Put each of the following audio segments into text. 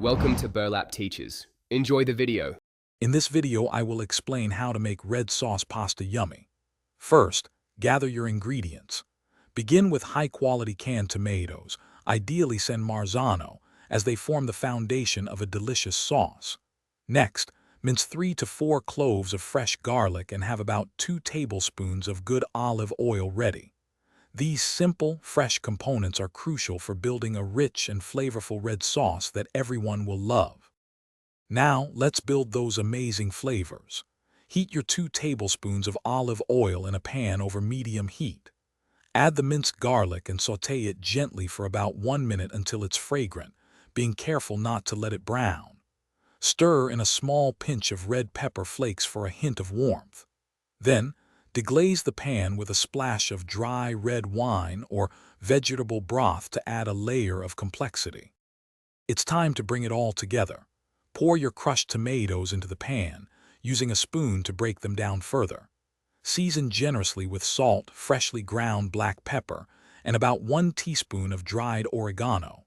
Welcome to Burlap Teachers. Enjoy the video. In this video, I will explain how to make red sauce pasta yummy. First, gather your ingredients. Begin with high-quality canned tomatoes, ideally San Marzano, as they form the foundation of a delicious sauce. Next, mince 3 to 4 cloves of fresh garlic and have about 2 tablespoons of good olive oil ready. These simple, fresh components are crucial for building a rich and flavorful red sauce that everyone will love. Now, let's build those amazing flavors. Heat your 2 tablespoons of olive oil in a pan over medium heat. Add the minced garlic and sauté it gently for about 1 minute until it's fragrant, being careful not to let it brown. Stir in a small pinch of red pepper flakes for a hint of warmth. Then, deglaze the pan with a splash of dry red wine or vegetable broth to add a layer of complexity. It's time to bring it all together. Pour your crushed tomatoes into the pan, using a spoon to break them down further. Season generously with salt, freshly ground black pepper, and about 1 teaspoon of dried oregano.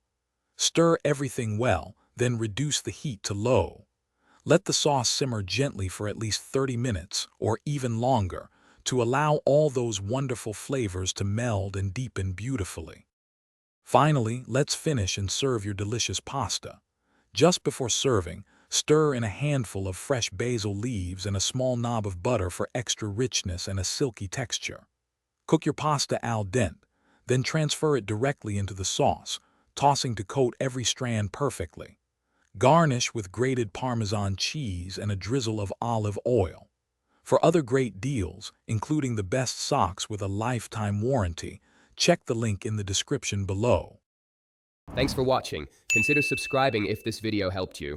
Stir everything well, then reduce the heat to low. Let the sauce simmer gently for at least 30 minutes, or even longer, to allow all those wonderful flavors to meld and deepen beautifully. Finally, let's finish and serve your delicious pasta. Just before serving, stir in a handful of fresh basil leaves and a small knob of butter for extra richness and a silky texture. Cook your pasta al dente, then transfer it directly into the sauce, tossing to coat every strand perfectly. Garnish with grated Parmesan cheese and a drizzle of olive oil. For other great deals, including the best socks with a lifetime warranty, check the link in the description below. Thanks for watching. Consider subscribing if this video helped you.